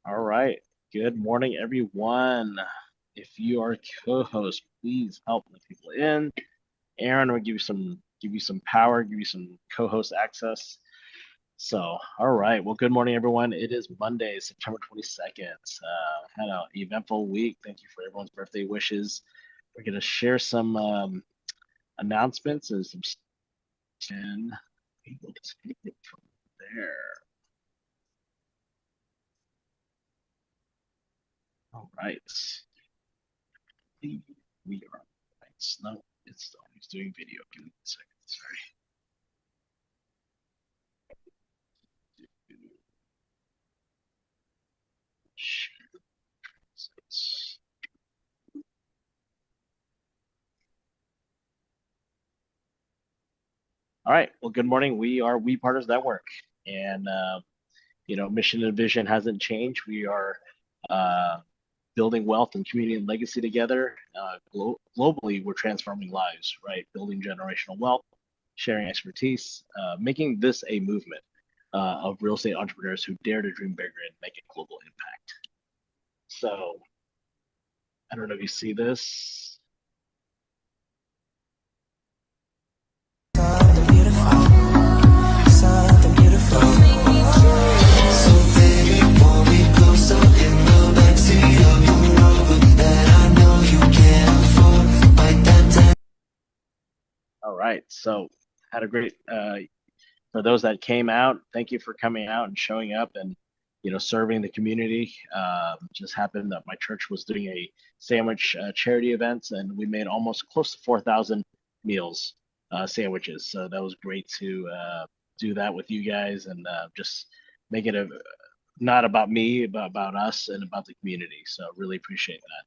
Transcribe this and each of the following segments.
All right. Good morning, everyone. If you are a co-host, please help the people in. Aaron will give you some power, give you some co-host access. So, all right. Well, good morning, everyone. It is Monday, September 22nd. Had an eventful week. Thank you for everyone's birthday wishes. We're gonna share some announcements and some and we will take it from there. All right. We are right. No, it's always doing video. Give me a second. Sorry. All right. Well, good morning. We are We Partners Network, and mission and vision hasn't changed. We are uh, building wealth and community and legacy together. Globally, we're transforming lives. Right, building generational wealth, sharing expertise, making this a movement of real estate entrepreneurs who dare to dream bigger and make a global impact. So, I don't know if you see this. All right. So had a great for those that came out. Thank you for coming out and showing up and serving the community. Just happened that my church was doing a sandwich charity event, and we made almost close to 4,000 meals, sandwiches. So that was great to do that with you guys and just make it a not about me, but about us and about the community. So really appreciate that.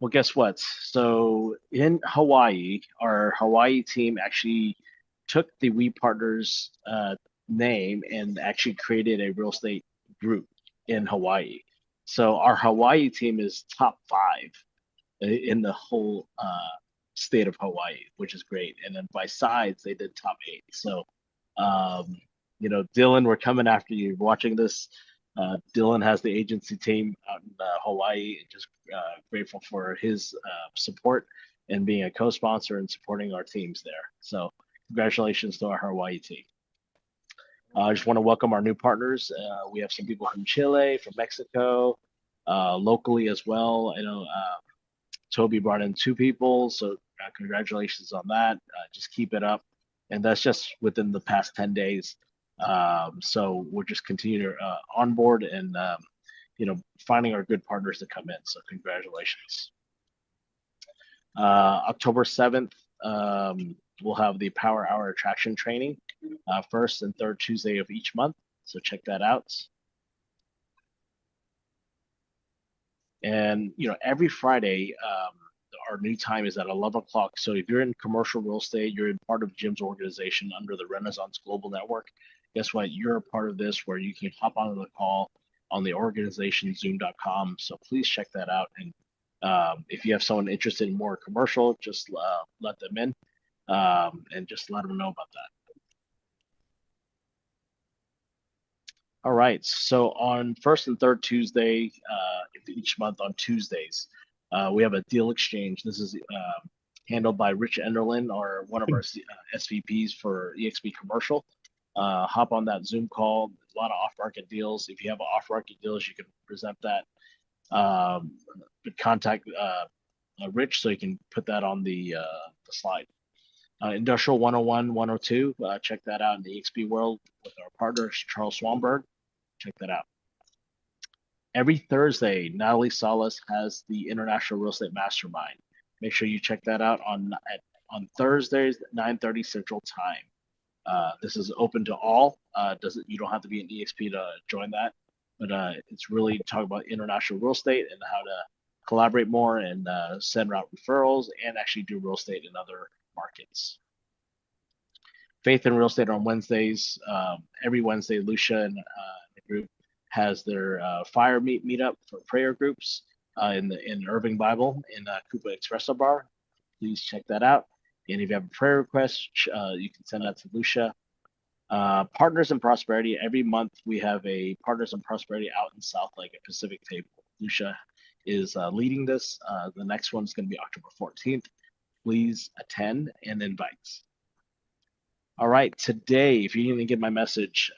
Well, guess what? So in Hawaii, our Hawaii team actually took the We Partners name and actually created a real estate group in Hawaii. So our Hawaii team is top five in the whole state of Hawaii, which is great. And then by sides, they did top eight. So, um, Dylan, we're coming after you. Watching this, Dylan has the agency team out in Hawaii. Just grateful for his support and being a co-sponsor and supporting our teams there. So, congratulations to our Hawaii team. I just want to welcome our new partners. We have some people from Chile, from Mexico, locally as well. I know Toby brought in two people, so congratulations on that. Just keep it up, and that's just within the past 10 days. So we'll just continue to onboard and finding our good partners to come in. So congratulations. October 7th, we'll have the Power Hour Attraction Training, first and third Tuesday of each month. So check that out. And every Friday, our new time is at 11 o'clock. So if you're in commercial real estate, you're in part of Jim's organization under the Renaissance Global Network. Guess what? You're a part of this where you can hop onto the call on the organization zoom.com. So please check that out. And if you have someone interested in more commercial, just let them in and just let them know about that. All right. So on first and third Tuesday each month on Tuesdays, we have a deal exchange. This is handled by Rich Enderlin, or one of our SVPs for EXP Commercial. Hop on that Zoom call. A lot of off-market deals. If you have off-market deals, you can present that. Contact Rich so you can put that on the slide. Industrial 101, 102. Check that out in the EXP world with our partner, Charles Swanberg. Check that out. Every Thursday, Natalie Salas has the International Real Estate Mastermind. Make sure you check that out on Thursdays, 9:30 Central Time. This is open to all. Doesn't You don't have to be an EXP to join that, but it's really talk about international real estate and how to collaborate more and send out referrals and actually do real estate in other markets. Faith in Real Estate on Wednesdays. Every Wednesday, Lucia and the group has their fire meetup for prayer groups in Irving Bible in Koopa Espresso Bar. Please check that out. And if you have a prayer request, you can send that to Lucia. Partners in Prosperity. Every month we have a Partners in Prosperity out in South Lake at Pacific Table. Lucia is leading this. The next one is going to be October 14th. Please attend and invite. All right, today, if you didn't get my message,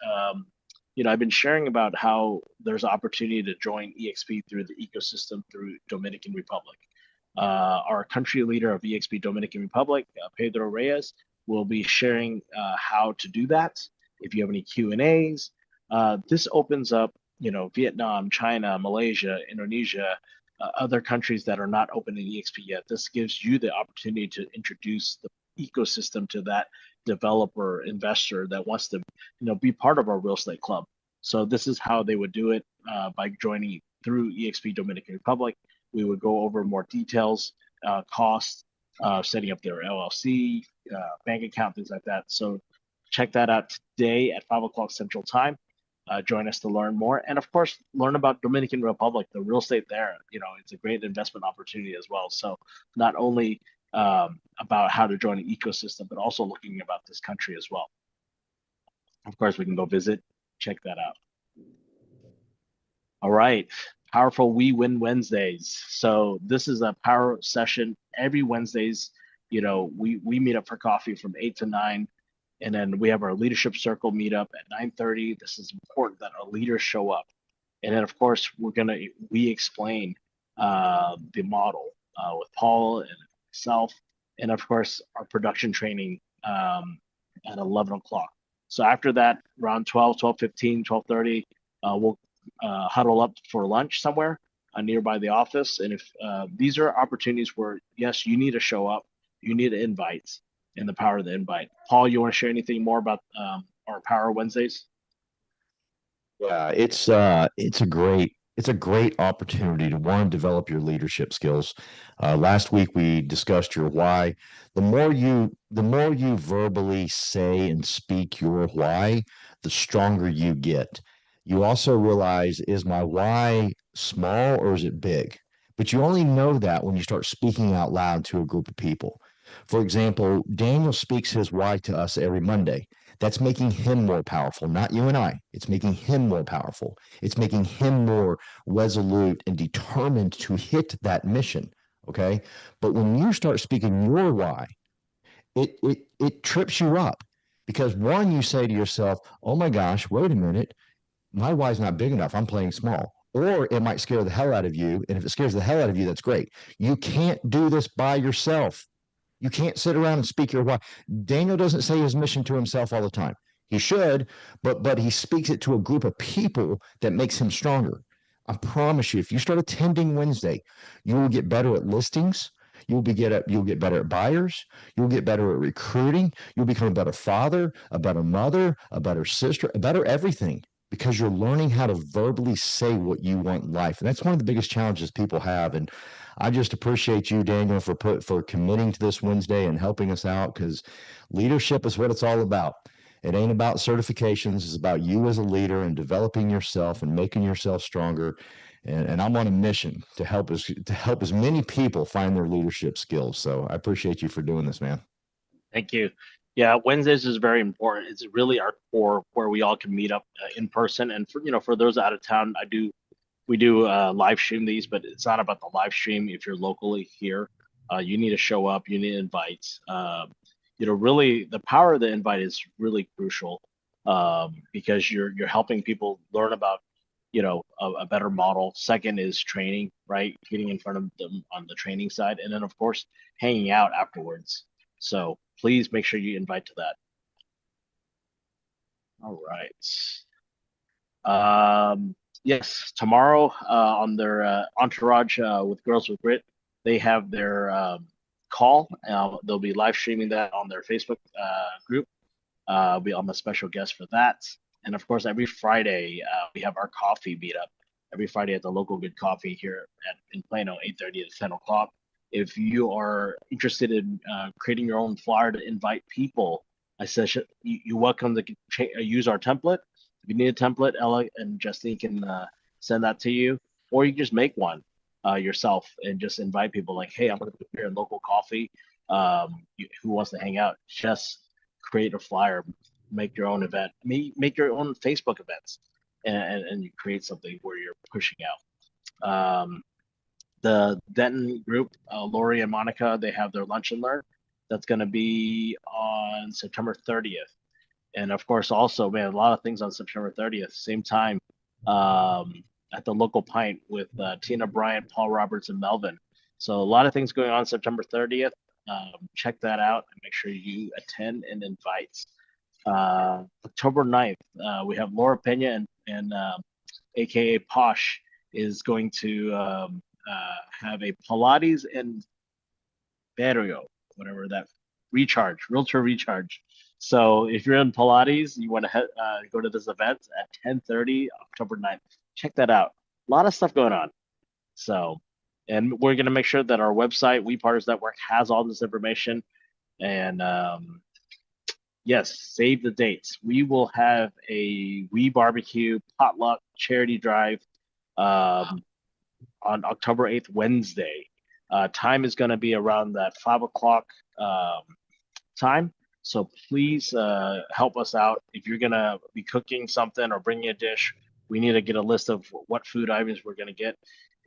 I've been sharing about how there's opportunity to join EXP through the ecosystem through Dominican Republic. Our country leader of EXP Dominican Republic, Pedro Reyes, will be sharing how to do that. If you have any Q&As, this opens up, Vietnam, China, Malaysia, Indonesia, other countries that are not open in EXP yet. This gives you the opportunity to introduce the ecosystem to that developer investor that wants to be part of our real estate club. So this is how they would do it by joining through EXP Dominican Republic. We would go over more details, costs, setting up their LLC, bank account, things like that. So check that out today at 5 o'clock Central Time. Join us to learn more, and of course, learn about Dominican Republic, the real estate there. It's a great investment opportunity as well. So not only about how to join an ecosystem, but also looking about this country as well. Of course, we can go visit, check that out. All right, powerful We Win Wednesdays. So this is a power session every Wednesdays. We meet up for coffee from 8 to 9. And then we have our leadership circle meetup at 9:30. This is important that our leaders show up. And then, of course, we explain the model with Paul and myself. And of course, our production training at 11 o'clock. So after that, around 12, 12:15, 12:30, we'll huddle up for lunch somewhere nearby the office. And if these are opportunities where, yes, you need to show up, you need to invite, and the power of the invite. Paul, you want to share anything more about our Power Wednesdays? Yeah, it's a great opportunity to want to develop your leadership skills. Last week we discussed your why. The more you verbally say and speak your why, the stronger you get. You also realize, is my why small or is it big? But you only know that when you start speaking out loud to a group of people. For example, Daniel speaks his why to us every Monday. That's making him more powerful, not you and I. It's making him more powerful. It's making him more resolute and determined to hit that mission. Okay. But when you start speaking your why, it trips you up because one, you say to yourself, oh my gosh, wait a minute, my why is not big enough. I'm playing small. Or it might scare the hell out of you. And if it scares the hell out of you, that's great. You can't do this by yourself. You can't sit around and speak your why. Daniel doesn't say his mission to himself all the time. He should, but he speaks it to a group of people that makes him stronger. I promise you, if you start attending Wednesday, you will get better at listings. You'll get better at buyers. You'll get better at recruiting. You'll become a better father, a better mother, a better sister, a better everything because you're learning how to verbally say what you want in life. And that's one of the biggest challenges people have. And I just appreciate you, Daniel, for committing to this Wednesday and helping us out because leadership is what it's all about. It ain't about certifications. It's about you as a leader and developing yourself and making yourself stronger. And I'm on a mission to help as many people find their leadership skills. So I appreciate you for doing this, man. Thank you. Yeah, Wednesdays is very important. It's really our core where we all can meet up in person. And for those out of town, we do live stream these, but it's not about the live stream. If you're locally here, you need to show up. You need to invite. Really, the power of the invite is really crucial because you're helping people learn about a better model. Second is training, right? Getting in front of them on the training side, and then of course hanging out afterwards. So please make sure you invite to that. All right. Yes, tomorrow on their Entourage with Girls with Grit, they have their call. They'll be live streaming that on their Facebook group. I'm a special guest for that. And of course, every Friday, we have our coffee meetup. Every Friday at the local Good Coffee here in Plano, 8:30 to 10 o'clock. If you are interested in creating your own flyer to invite people, I said you're welcome to use our template. If you need a template, Ella and Justine can send that to you, or you can just make one yourself and just invite people like, hey, I'm going to be here in local coffee. Who wants to hang out? Just create a flyer. make your own event, make your own Facebook events, and you create something where you're pushing out. The Denton group, Lori and Monica, they have their lunch and learn. That's going to be on September 30th. And of course, also, man, a lot of things on September 30th, same time, at the local pint with Tina Bryant, Paul Roberts, and Melvin. So a lot of things going on September 30th. Check that out and make sure you attend and invite. October 9th, we have Laura Pena and aka Posh is going to have a Pilates and Barrio, whatever that realtor recharge. So if you're in Pilates, you want to go to this event at 10:30 October 9th. Check that out. A lot of stuff going on. So, and we're going to make sure that our website, We Partners Network, has all this information. And yes, save the dates. We will have a We Barbecue potluck charity drive on October 8th, Wednesday. Time is going to be around that 5 o'clock time. So please help us out. If you're going to be cooking something or bringing a dish, we need to get a list of what food items we're going to get.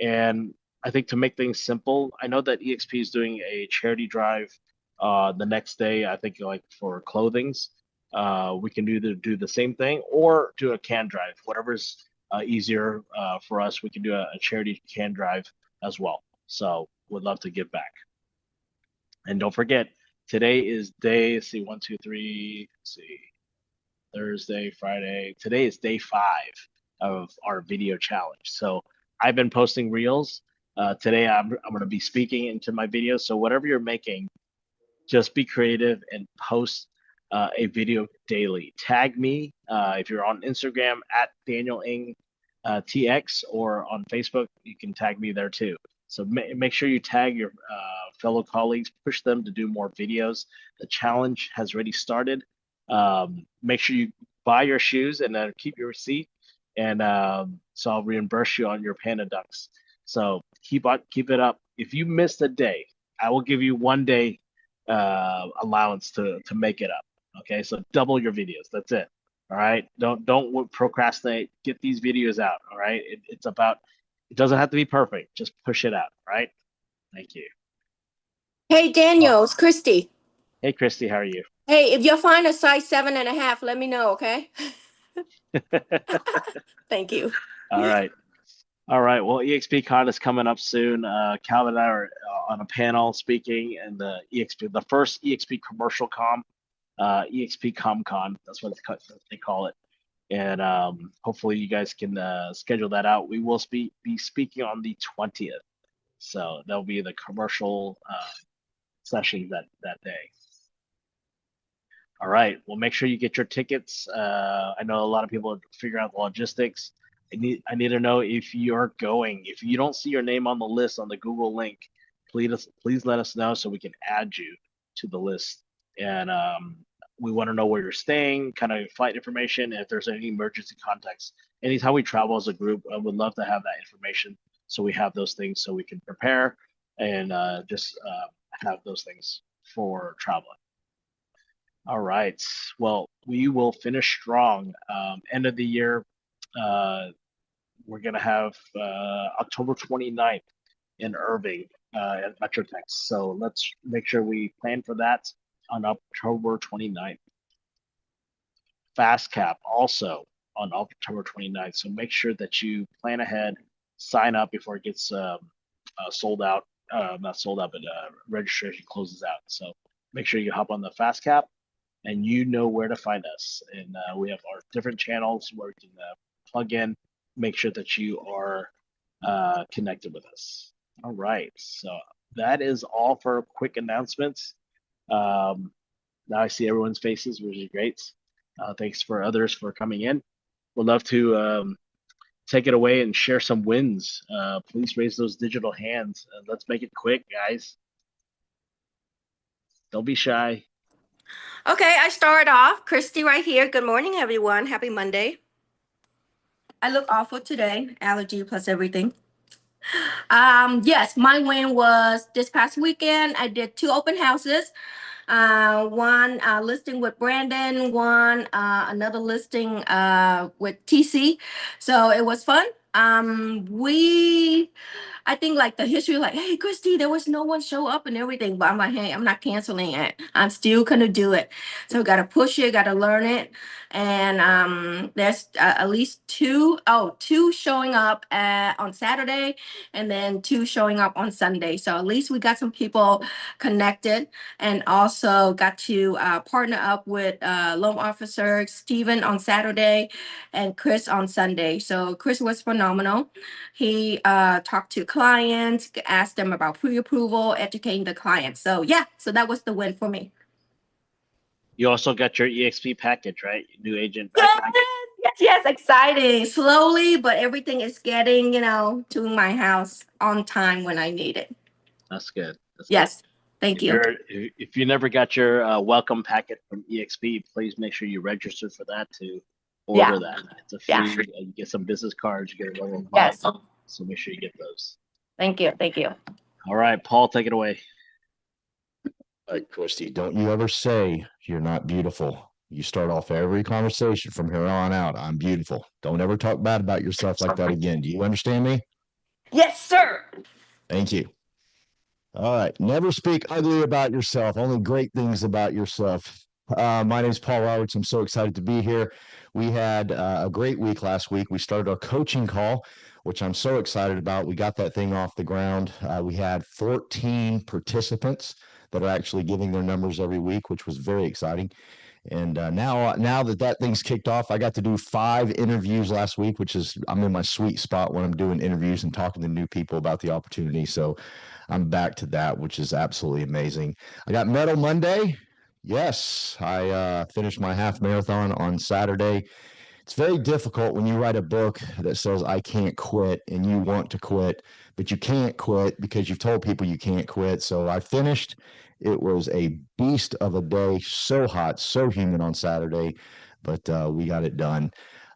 And I think to make things simple, I know that EXP is doing a charity drive the next day. I think like for clothings, we can do the same thing or do a can drive, whatever's easier for us. We can do a charity can drive as well. So would love to give back. And don't forget, today is day, let's see, one, two, three, let's see, Thursday, Friday. Today is day 5 of our video challenge. So I've been posting reels. Today I'm going to be speaking into my videos. So whatever you're making, just be creative and post a video daily. Tag me if you're on Instagram at Daniel Ng TX or on Facebook, you can tag me there too. So make sure you tag your fellow colleagues, push them to do more videos. The challenge has already started. Make sure you buy your shoes and keep your receipt, and so I'll reimburse you on your Panda Ducks. So keep it up. If you missed a day, I will give you 1 day allowance to make it up. Okay, so double your videos. That's it. All right. Don't procrastinate. Get these videos out. All right. It's about. It doesn't have to be perfect. Just push it out. All right. Thank you. Hey, Oh, Daniel, it's Christy. hey, Christy, how are you? Hey, if you find a size 7.5, let me know, okay? Thank you. All right. All right. Well, EXP Con is coming up soon. Calvin and I are on a panel speaking, and the first EXP commercial com, EXP ComCon. That's what they call it. And hopefully you guys can schedule that out. We will be speaking on the 20th, so that'll be the commercial session that day. All right. Well, make sure you get your tickets. I know a lot of people are figuring out the logistics. I need to know if you're going. If you don't see your name on the list on the Google link, please let us know so we can add you to the list. And we want to know where you're staying, kind of flight information, and if there's any emergency contacts. Anytime we travel as a group, I would love to have that information so we have those things so we can prepare and just have those things for traveling. All right. Well, we will finish strong. End of the year, we're going to have October 29th in Irving at Metrotex. So let's make sure we plan for that on October 29th. Fast Cap also on October 29th. So make sure that you plan ahead, sign up before it gets sold out. Not sold out, but registration closes out. So make sure you hop on the Fast Cap and you know where to find us. And we have our different channels where you can plug in, make sure that you are connected with us. All right. So that is all for quick announcements. Now I see everyone's faces, which is great. Thanks for others for coming in. We'd love to take it away and share some wins. Please raise those digital hands. Let's make it quick, guys. Don't be shy. Okay, I start off. Christy right here. Good morning, everyone. Happy Monday. I look awful today. Allergy plus everything. Yes, my win was this past weekend. I did 2 open houses. One listing with Brandon, one another listing with TC. So it was fun. I think like the history, like, hey, Christy, there was no one show up and everything. But I'm like, hey, I'm not canceling it. I'm still gonna do it. So got to push it, got to learn it. And there's at least two showing up on Saturday and then two showing up on Sunday. So at least we got some people connected and also got to partner up with loan officer Steven on Saturday and Chris on Sunday. So Chris was phenomenal. He talked to clients, asked them about pre-approval, educating the clients. So yeah, so that was the win for me. You also got your EXP package, right? New agent Yes, package. yes, exciting. Slowly, but everything is getting, to my house on time when I need it. That's good. That's Yes, good. thank If you. if you never got your welcome packet from EXP, please make sure you register for that to order Yeah. that. It's a Yeah. free. You get some business cards. You get a little Yes. mug, so make sure you get those. Thank you. Thank you. All right, Paul, take it away. Christy, don't you ever say you're not beautiful. You start off every conversation from here on out. I'm beautiful. Don't ever talk bad about yourself like that again. Do you understand me? Yes, sir. Thank you. All right. Never speak ugly about yourself, only great things about yourself. My name is Paul Roberts. I'm so excited to be here. We had a great week last week. We started our coaching call, which I'm so excited about. We got that thing off the ground. We had 14 participants that are actually giving their numbers every week, which was very exciting. And now that thing's kicked off, I got to do 5 interviews last week, which is I'm in my sweet spot when I'm doing interviews and talking to new people about the opportunity. So I'm back to that, which is absolutely amazing. I got Medal Monday. Yes, I finished my half marathon on Saturday. It's very difficult when you write a book that says I can't quit and you want to quit, but you can't quit because you've told people you can't quit. So I finished. It was a beast of a day, so hot, so humid on Saturday, but we got it done.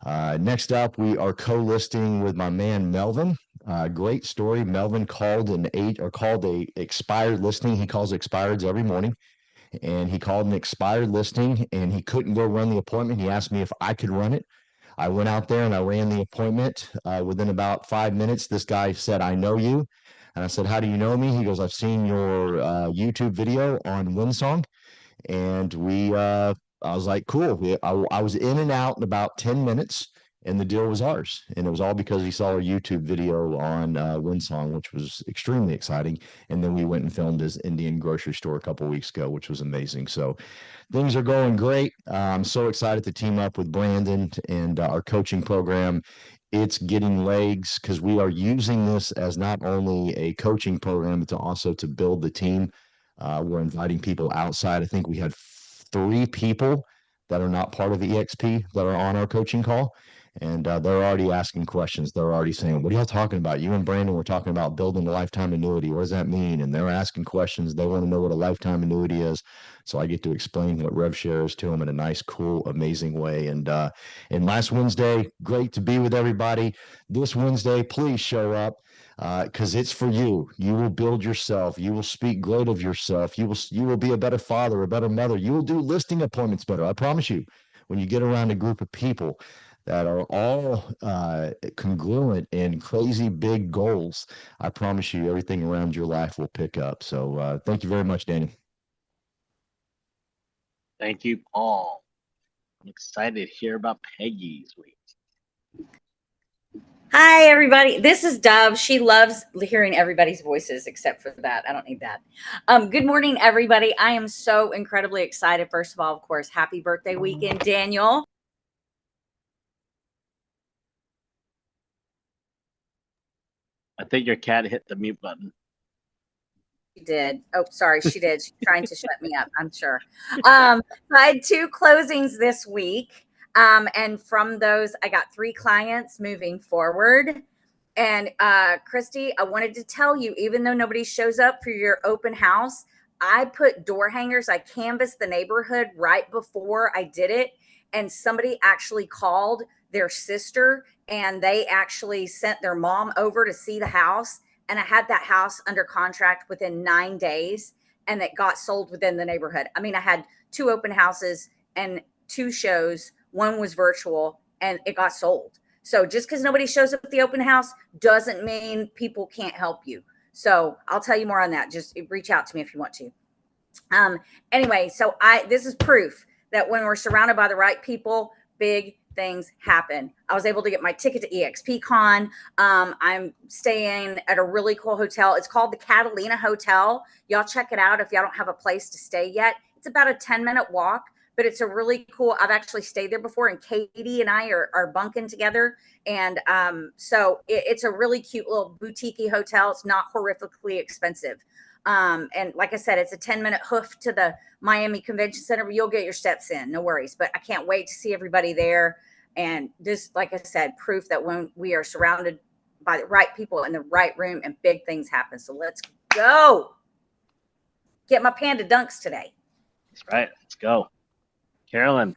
Next up, we are co-listing with my man Melvin. Great story. Melvin called a expired listing. He calls expireds every morning, and he called an expired listing, and he couldn't go run the appointment. He asked me if I could run it. I went out there and I ran the appointment. Within about 5 minutes, this guy said, "I know you." And I said, "How do you know me?" He goes, "I've seen your YouTube video on Windsong." And I was like, cool. I was in and out in about 10 minutes, and the deal was ours. And it was all because he saw our YouTube video on Windsong, which was extremely exciting. And then we went and filmed his Indian grocery store a couple weeks ago, which was amazing. So things are going great. I'm so excited to team up with Brandon and our coaching program. It's getting legs because we are using this as not only a coaching program, but also to build the team. We're inviting people outside. I think we had 3 people that are not part of the EXP that are on our coaching call. And they're already asking questions. They're already saying, "What are y'all talking about? You and Brandon were talking about building a lifetime annuity. What does that mean?" And they're asking questions. They want to know what a lifetime annuity is. So I get to explain what RevShare is to them in a nice, cool, amazing way. And last Wednesday, great to be with everybody. This Wednesday, please show up because it's for you. You will build yourself. You will speak great of yourself. You will be a better father, a better mother. You will do listing appointments better. I promise you. When you get around a group of people that are all congruent in crazy big goals, I promise you everything around your life will pick up. So thank you very much, Daniel. Thank you, Paul. I'm excited to hear about Peggy's week. Hi, everybody. This is Dove. She loves hearing everybody's voices except for that. I don't need that. Good morning, everybody. I am so incredibly excited. First of all, of course, happy birthday weekend, Daniel. I think your cat hit the mute button. She did. Oh, sorry, she did. She's trying to shut me up, I'm sure. I had 2 closings this week. And from those, I got 3 clients moving forward. And Christy, I wanted to tell you, even though nobody shows up for your open house, I put door hangers. I canvassed the neighborhood right before I did it. And somebody actually called their sister and they actually sent their mom over to see the house. And I had that house under contract within 9 days. and it got sold within the neighborhood. I mean, I had 2 open houses and 2 shows. One was virtual and it got sold. So just because nobody shows up at the open house doesn't mean people can't help you. So I'll tell you more on that. Just reach out to me if you want to. Anyway, so this is proof that when we're surrounded by the right people, big things happen. I was able to get my ticket to EXPCon. I'm staying at a really cool hotel. It's called the Catalina Hotel. Y'all check it out if y'all don't have a place to stay yet. It's about a 10-minute walk, but it's a really cool. I've actually stayed there before, and Katie and I are bunking together. And so it's a really cute little boutique hotel. It's not horrifically expensive. And like I said, it's a 10-minute hoof to the Miami Convention Center, but you'll get your steps in, no worries. But I can't wait to see everybody there. And just, like I said, proof that when we are surrounded by the right people in the right room and big things happen. So let's go get my panda dunks today. That's right. Let's go. Carolyn.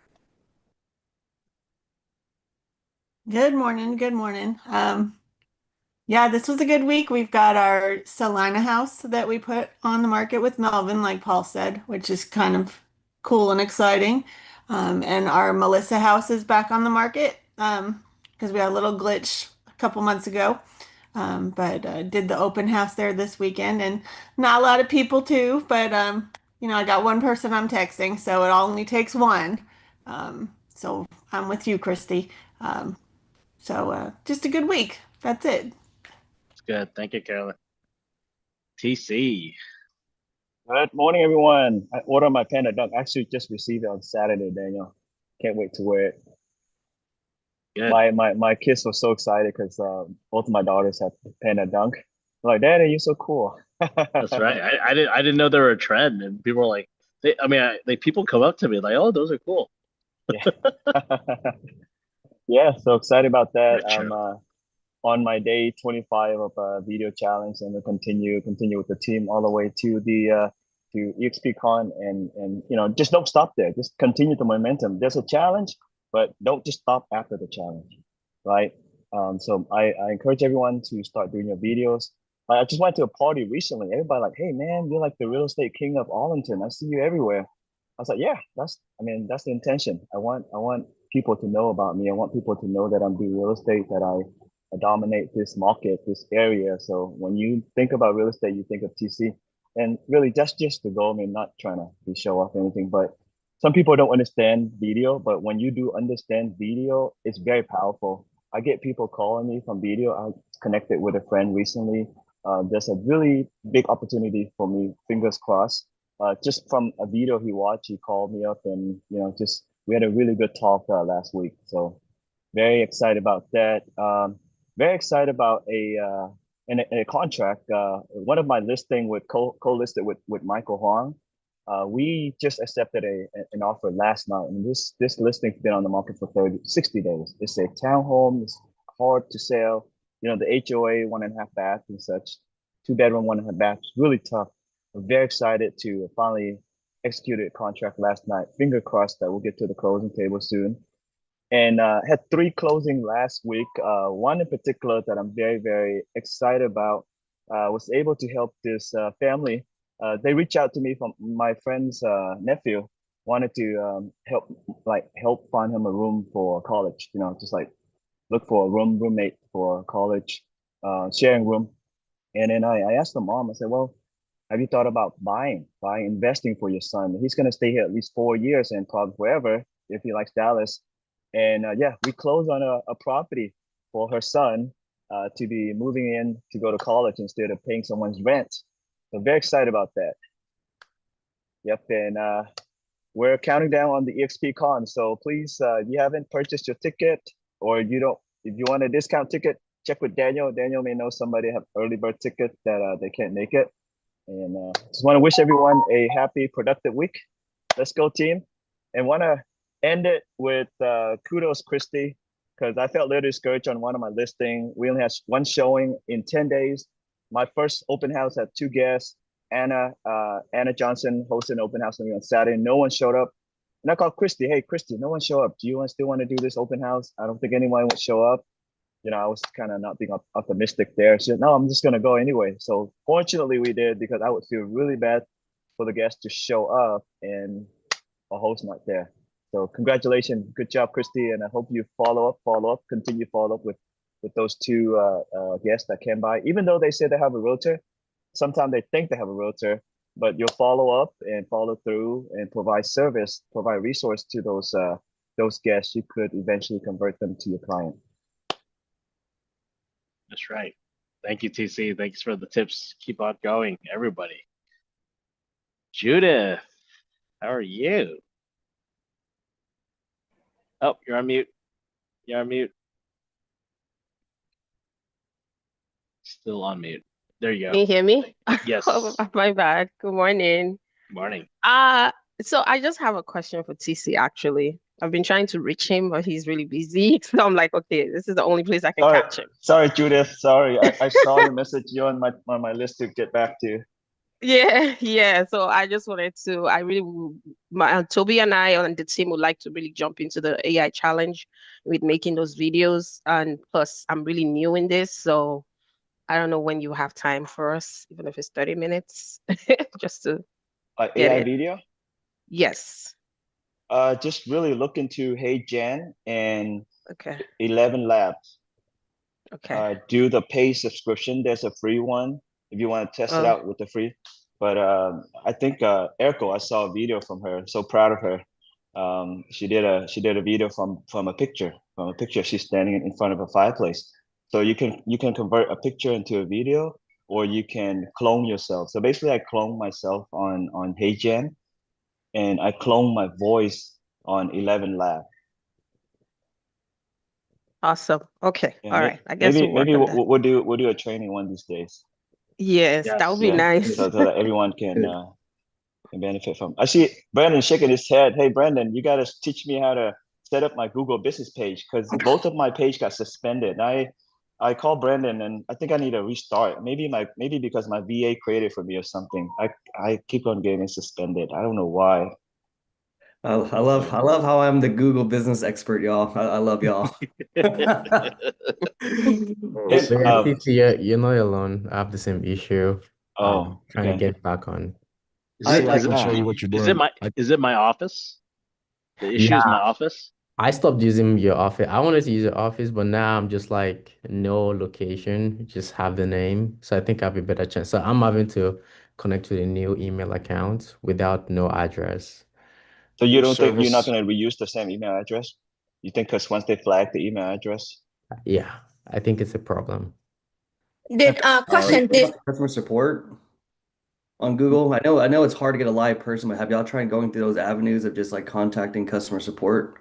Good morning. Good morning. Yeah, this was a good week. We've got our Salina house that we put on the market with Melvin, like Paul said, which is kind of cool and exciting. And our Melissa house is back on the market because we had a little glitch a couple months ago. But did the open house there this weekend, and not a lot of people too. But I got one person I'm texting, so it only takes one. So I'm with you, Christy. So just a good week. That's it. It's good. Thank you, Carolyn. TC. Good morning, everyone. I ordered my Panda Dunk. Actually, just received it on Saturday, Daniel. Can't wait to wear it. Good. My kids were so excited because both of my daughters have Panda Dunk. They're like, Daddy, you're so cool. That's right. I didn't know they were a trend, and people were like, people come up to me like, oh, those are cool. Yeah. Yeah, so excited about that. Retro. I'm on my day 25 of a video challenge, and we'll continue with the team all the way to the to EXPCon, and just don't stop there. Just continue the momentum. There's a challenge, but don't just stop after the challenge, right? So I encourage everyone to start doing your videos. I just went to a party recently. Everybody like, hey man, you're like the real estate king of Arlington. I see you everywhere. I was like, yeah, that's the intention. I want people to know about me. I want people to know that I'm doing real estate, that I dominate this market, this area. So when you think about real estate, you think of TC. And really, that's just the goal. I mean, not trying to be show off anything, but some people don't understand video. But when you do understand video, it's very powerful. I get people calling me from video. I connected with a friend recently. There's a really big opportunity for me, fingers crossed. Just from a video he watched, he called me up, and just we had a really good talk last week. So very excited about that. Very excited about a contract. One of my listing with co-listed with Michael Huang. We just accepted an offer last night, and this listing's been on the market for 60 days. It's a townhome. It's hard to sell. The HOA 1.5 bath and such, 2-bedroom 1.5 bath. It's really tough. I'm very excited to finally execute a contract last night. Finger crossed that we'll get to the closing table soon. And had 3 closing last week. One in particular that I'm very, very excited about. Was able to help this family. They reached out to me from my friend's nephew. Wanted to help find him a room for college. Just like look for a roommate for college, sharing room. And then I asked the mom. I said, well, have you thought about investing for your son? He's gonna stay here at least 4 years and probably forever if he likes Dallas. And we closed on a property for her son to be moving in to go to college instead of paying someone's rent. So very excited about that. Yep, and we're counting down on the EXPCon. So please, if you haven't purchased your ticket, or if you want a discount ticket, check with Daniel. Daniel may know somebody have early bird ticket that they can't make it. And just want to wish everyone a happy, productive week. Let's go, team. And want to end it with kudos, Christy, because I felt a little discouraged on one of my listing. We only had one showing in 10 days. My first open house had 2 guests. Anna Johnson hosted an open house on Saturday. No one showed up. And I called Christy. Hey, Christy, no one showed up. Do you still want to do this open house? I don't think anyone would show up. I was kind of not being optimistic there. She said, no, I'm just going to go anyway. So fortunately we did, because I would feel really bad for the guest to show up and a host not there. So congratulations, good job, Christy, and I hope you continue follow up with those two guests that came by. Even though they say they have a realtor, sometimes they think they have a realtor, but you'll follow up and follow through and provide resource to those guests. You could eventually convert them to your client. That's right. Thank you, TC. Thanks for the tips. Keep on going, everybody. Judith, how are you? Oh, you're on mute. You're on mute. Still on mute. There you Can go. you hear me? Yes. Oh, my bad. Good morning. Good morning. So I just have a question for TC actually. I've been trying to reach him, but he's really busy. So I'm like, okay, this is the only place I can catch him. Sorry, Judith. Sorry, I saw your message. You're on my list to get back to. Yeah. So I just wanted to, Toby and I on the team would like to really jump into the AI challenge with making those videos. And plus, I'm really new in this, so I don't know when you have time for us, even if it's 30 minutes, just to get AI it. video? Yes. Just really look into Hey Jan and Okay. 11 Labs. Okay. Do the paid subscription. There's a free one if you want to test it Oh. out with the free. But I think Erko, I saw a video from her. So proud of her. She did a video from a picture. From a picture, she's standing in front of a fireplace. So you can convert a picture into a video, or you can clone yourself. So basically, I clone myself on HeyGen, and I clone my voice on 11 Lab. Awesome. Okay. Yeah, All right. I guess maybe we'll work on that. we'll do a training one of these days. Yes, that would be nice. So that everyone can benefit from. I see Brandon shaking his head. Hey, Brandon, you got to teach me how to set up my Google business page, because both of my page got suspended. I called Brandon and I think I need to restart. Maybe because my VA created for me or something. I keep on getting suspended. I don't know why. I love how I'm the Google business expert, y'all. I love y'all. You're not alone. I have the same issue. Trying to get back on. I can show you what you're doing. Is it my office? The issue is my office? I stopped using your office. I wanted to use your office, but now I'm just like no location, just have the name. So I think I have a better chance. So I'm having to connect to a new email account without no address. So you don't think you're not going to reuse the same email address? You think because once they flag the email address? Yeah, I think it's a problem. Customer support on Google? I know it's hard to get a live person, but have y'all tried going through those avenues of just like contacting customer support?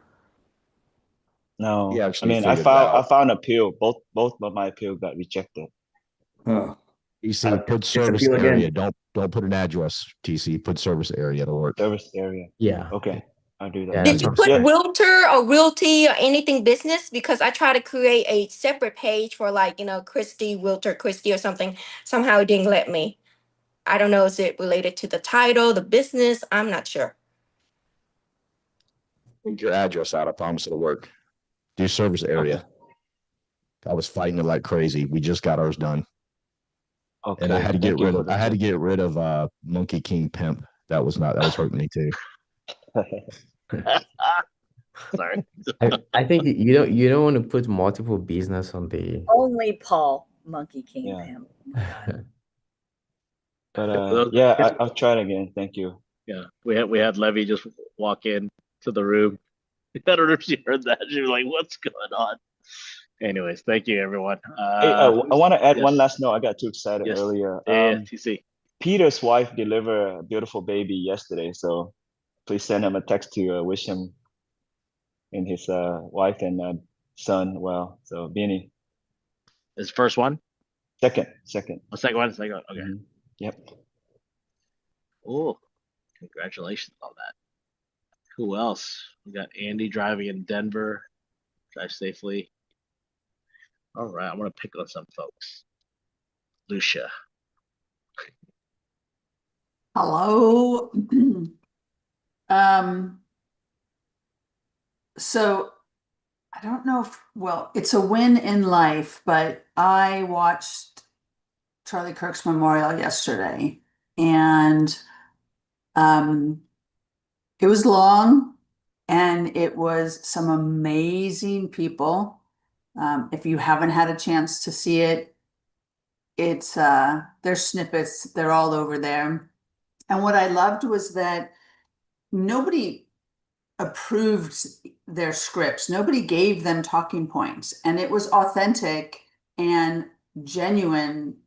No. I mean, I found appeal. Both of my appeal got rejected. Huh. TC, put service area. Don't put an address. TC, put service area. It'll work. Service area. Yeah. Okay. I'll do that. Did you put realtor or realty or anything business? Because I tried to create a separate page for like, Christy, realtor, Christy or something. Somehow it didn't let me. I don't know, is it related to the title, the business? I'm not sure. Take your address out. I promise it'll work. Do service area. Okay. I was fighting it like crazy. We just got ours done. Okay. And I had to get rid of Monkey King Pimp. That was hurting me too. Sorry. I think you don't want to put multiple business on the only Paul Monkey King Pimp. But I'll try it again. Thank you. Yeah, we had Levy just walk in to the room. I don't know if she heard that. She was like, "What's going on?" Anyways, thank you, everyone. Hey, I want to add one last note. I got too excited earlier. TC. Peter's wife delivered a beautiful baby yesterday, so please send him a text to wish him and his wife and son well. So Beanie. His first one? Second. Oh, second one. Okay. Mm-hmm. Yep. Oh, congratulations on that. Who else? We got Andy driving in Denver. Drive safely. All right, I'm gonna pick on some folks. Lucia. Hello. So I don't know if, it's a win in life, but I watched Charlie Kirk's memorial yesterday, and Um, it was long and it was some amazing people. If you haven't had a chance to see it, it's there's snippets, they're all over there. And what I loved was that nobody approved their scripts. Nobody gave them talking points, and it was authentic and genuine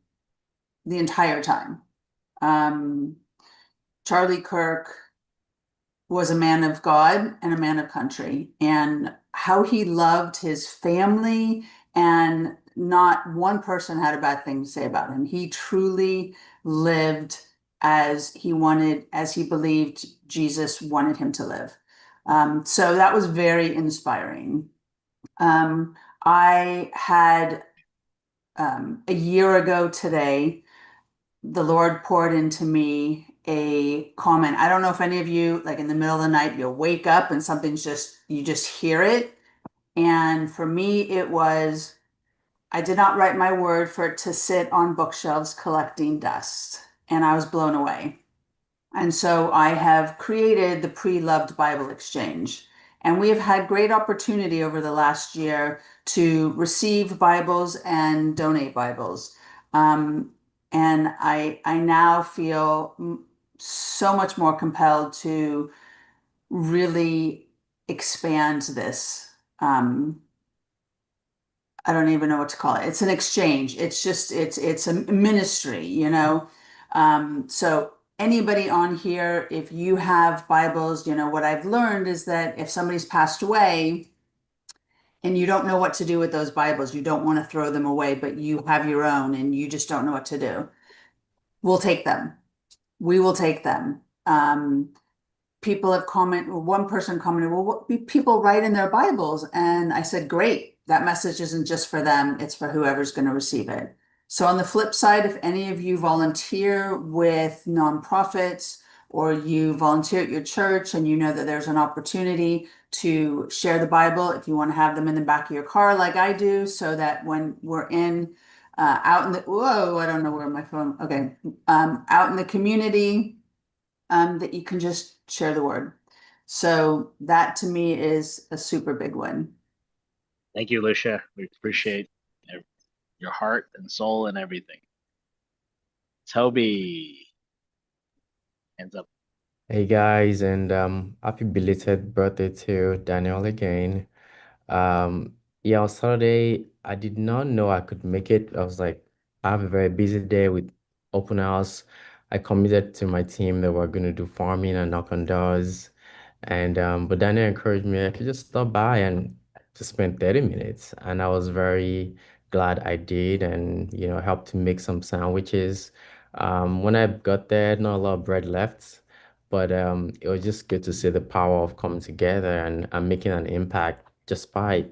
the entire time. Um, Charlie Kirk was a man of God and a man of country, and how he loved his family, and not one person had a bad thing to say about him. He truly lived as he wanted, as he believed Jesus wanted him to live. So that was very inspiring. I had a year ago today, the Lord poured into me a comment. I don't know if any of you, like in the middle of the night, you'll wake up and something's just, you just hear it. And for me, it was, I did not write my word for it to sit on bookshelves collecting dust. And I was blown away. And so I have created the Pre-Loved Bible Exchange. And we have had great opportunity over the last year to receive Bibles and donate Bibles. And I now feel so much more compelled to really expand this. I don't even know what to call it. It's an exchange. It's just it's a ministry, you know. So anybody on here, if you have Bibles, you know what I've learned is that if somebody's passed away and you don't know what to do with those Bibles, you don't want to throw them away, but you have your own and you just don't know what to do, we'll take them. We will take them. People have commented, one person commented, well, what people write in their Bibles? And I said, great, that message isn't just for them, it's for whoever's going to receive it. So on the flip side, if any of you volunteer with nonprofits or you volunteer at your church and you know that there's an opportunity to share the Bible, if you want to have them in the back of your car like I do, so that when we're in out in the, whoa, I don't know where my phone, okay, out in the community, that you can just share the word. So that to me is a super big win. Thank you, Lucia. We appreciate your heart and soul and everything. Toby, hands up. Hey guys, and happy belated birthday to Daniel again. Yeah, on Saturday, I did not know I could make it. I was like, I have a very busy day with open house. I committed to my team that we're going to do farming and knock on doors. And but Daniel encouraged me, I could just stop by and just spend 30 minutes. And I was very glad I did and, helped to make some sandwiches. When I got there, not a lot of bread left, but it was just good to see the power of coming together and making an impact just by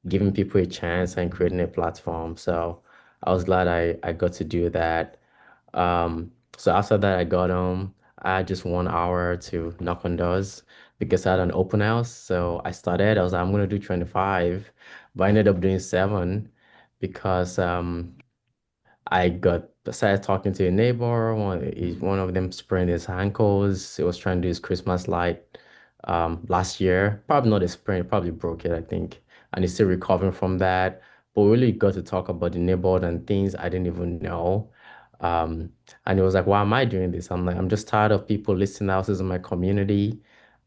giving people a chance and creating a platform. So I was glad I got to do that. So after that, I got home. I had just 1 hour to knock on doors because I had an open house. So I was like, I'm gonna do 25, but I ended up doing seven because I got started talking to a neighbor. One of them sprained his ankles. He was trying to do his Christmas light last year. Probably not a sprain, probably broke it, I think. And he's still recovering from that. But we really got to talk about the neighborhood and things I didn't even know. Um, and he was like, why am I doing this? I'm like, I'm just tired of people listing houses in my community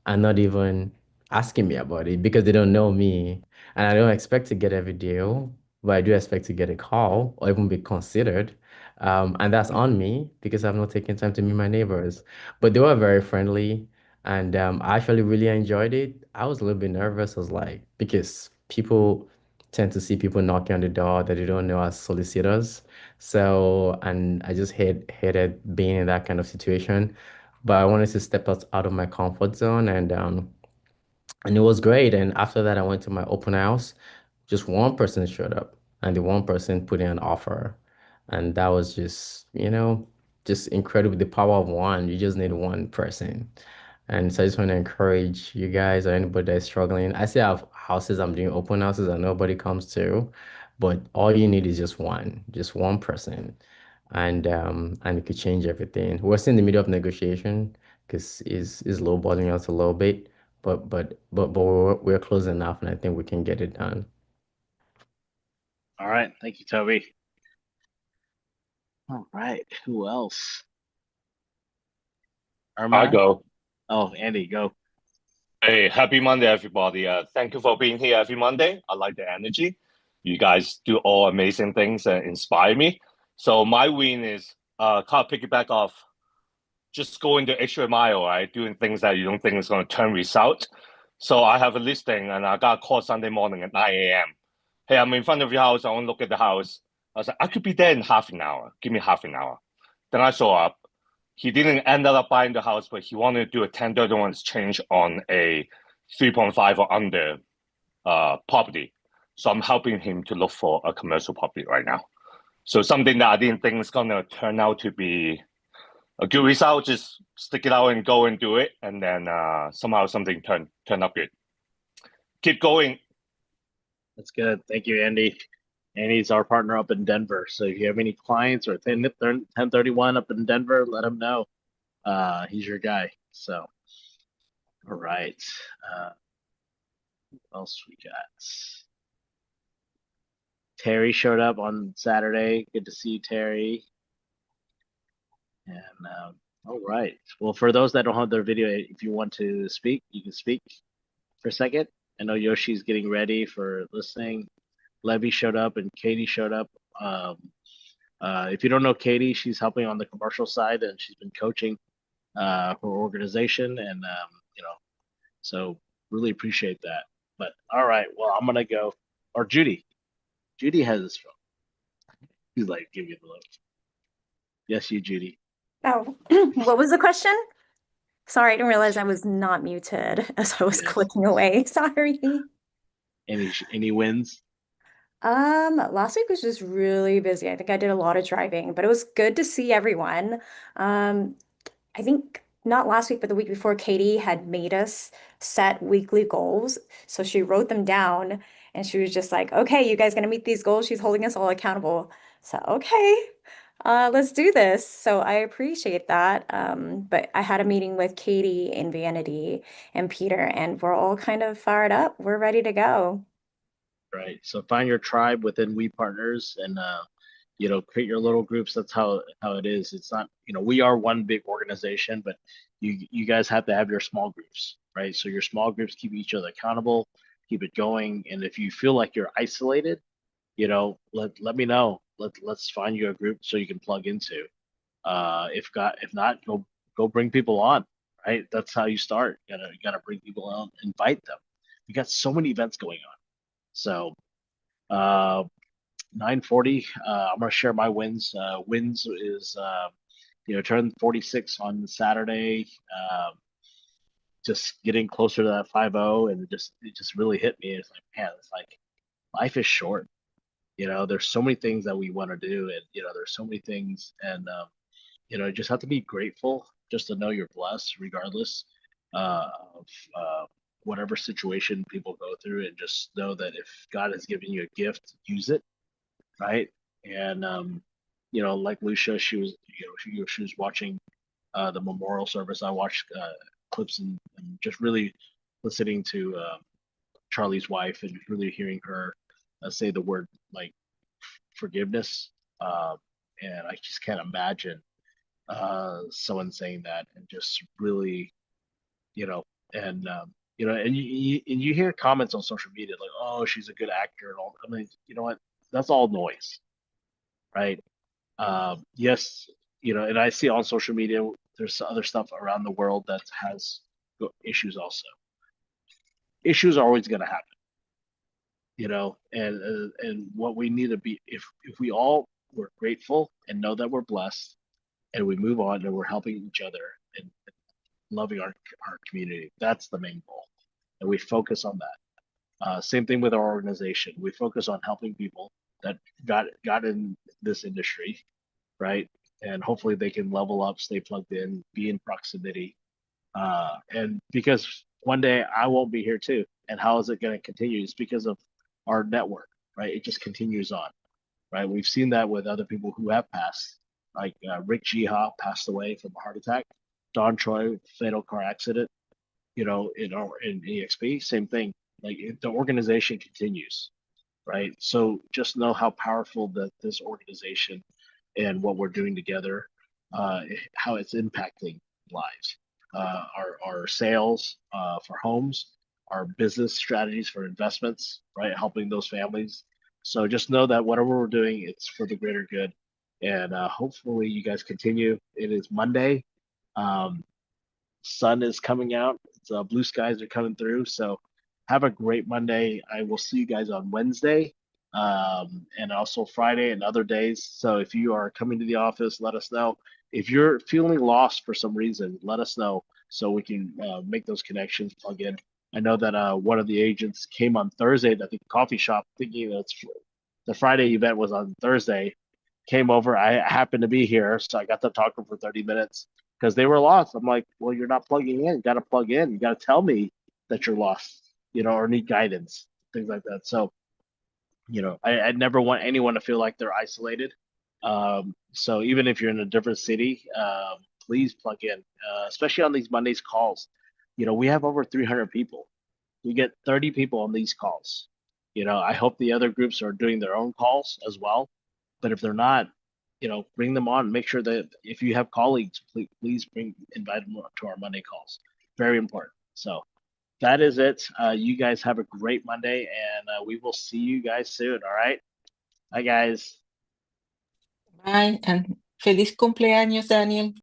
and not even asking me about it because they don't know me. And I don't expect to get every deal, but I do expect to get a call or even be considered. And that's on me because I've not taken time to meet my neighbors. But they were very friendly and I actually really enjoyed it. I was a little bit nervous. I was like, because people tend to see people knocking on the door that they don't know as solicitors. So, and I just hated being in that kind of situation. But I wanted to step out of my comfort zone and it was great. And after that, I went to my open house. Just one person showed up, and the one person put in an offer. And that was just incredible. The power of one. You just need one person. And so I just want to encourage you guys or anybody that's struggling. I still have houses I'm doing open houses and nobody comes to, but all you need is just one person. And it could change everything. We're still in the middle of negotiation because is lowballing us a little bit, but we're close enough, and I think we can get it done. All right. Thank you, Toby. All right. Who else? I Armand? go. Oh, Andy, go. Hey, happy Monday, everybody. Thank you for being here every Monday. I like the energy. You guys do all amazing things and inspire me. So my win is kind of piggyback off just going the extra mile, right? Doing things that you don't think is going to turn result. So I have a listing and I got a call Sunday morning at 9 a.m. Hey, I'm in front of your house. I want to look at the house. I was like, I could be there in half an hour. Give me half an hour. Then I show up. He didn't end up buying the house, but he wanted to do a 1031 exchange on a 3.5 or under property. So I'm helping him to look for a commercial property right now. So something that I didn't think is going to turn out to be a good result, just stick it out and go and do it. And then somehow something turned up good. Keep going. That's good. Thank you, Andy. Andy's our partner up in Denver. So if you have any clients or 1031 up in Denver, let him know. He's your guy. So, all right. What else we got? Terry showed up on Saturday. Good to see you, Terry. And all right. Well, for those that don't have their video, if you want to speak, you can speak for a second. I know Yoshi's getting ready for listening. Levy showed up and Katie showed up. If you don't know Katie, she's helping on the commercial side and she's been coaching her organization, and so really appreciate that. But all right, well, I'm gonna go. Or Judy. Judy has his phone. He's like, give me the look. Yes, you, Judy. Oh, what was the question? Sorry, I didn't realize I was not muted as I was Yes. clicking away. Sorry. Any wins? Last week was just really busy. I think I did a lot of driving, but it was good to see everyone. I think not last week, but the week before, Katie had made us set weekly goals. So she wrote them down and she was just like, okay, you guys gonna meet these goals? She's holding us all accountable. So, okay, let's do this. So I appreciate that. But I had a meeting with Katie and Vanity and Peter, and we're all kind of fired up. We're ready to go. Right. So find your tribe within We Partners, and create your little groups. That's how it is. It's not, we are one big organization, but you guys have to have your small groups, right? So your small groups keep each other accountable, keep it going. And if you feel like you're isolated, let me know. Let's find you a group so you can plug into. If not, go bring people on, right? That's how you start. You gotta bring people on, invite them. We got so many events going on. So 9:40. I'm gonna share my wins. Wins is turned 46 on Saturday. Just getting closer to that 5-0, and it just really hit me. It's like, man, it's like life is short. There's so many things that we want to do, and there's so many things, and you just have to be grateful just to know you're blessed, regardless of whatever situation people go through, and just know that if God has given you a gift, use it, right? And like Lucia, she was watching the memorial service. I watched clips and just really listening to Charlie's wife and really hearing her say the word like forgiveness. And I just can't imagine someone saying that, and just really, and and you hear comments on social media like, oh, she's a good actor and all. I mean, you know what? That's all noise, right? Yes, and I see on social media there's other stuff around the world that has issues also. Issues are always going to happen, and what we need to be, if we all were grateful and know that we're blessed, and we move on and we're helping each other and loving our community, that's the main goal, and we focus on that. Same thing with our organization. We focus on helping people that got in this industry, right? And hopefully they can level up, stay plugged in, be in proximity. And because one day I won't be here too. And how is it going to continue? It's because of our network, right? It just continues on, right? We've seen that with other people who have passed, like Rick Jiha passed away from a heart attack. Don Troy fatal car accident, in EXP, same thing. Like the organization continues, right? So just know how powerful that this organization and what we're doing together, how it's impacting lives. Our sales for homes, our business strategies for investments, right? Helping those families. So just know that whatever we're doing, it's for the greater good. And hopefully you guys continue. It is Monday. Sun is coming out. Blue skies are coming through. So have a great Monday. I will see you guys on Wednesday, and also Friday and other days. So if you are coming to the office, let us know. If you're feeling lost for some reason, let us know so we can make those connections, plug in. I know that one of the agents came on Thursday at the coffee shop thinking that the Friday event was on Thursday. Came over. I happened to be here, so I got to talk to them for 30 minutes because they were lost. I'm like, well, you're not plugging in. You got to plug in. You got to tell me that you're lost, or need guidance, things like that. So, I never want anyone to feel like they're isolated. So even if you're in a different city, please plug in, especially on these Mondays calls. We have over 300 people. We get 30 people on these calls. I hope the other groups are doing their own calls as well. But if they're not, bring them on. Make sure that if you have colleagues, please invite them to our Monday calls. Very important. So that is it. You guys have a great Monday, and we will see you guys soon. All right. Bye, guys. Bye, and feliz cumpleaños, Daniel.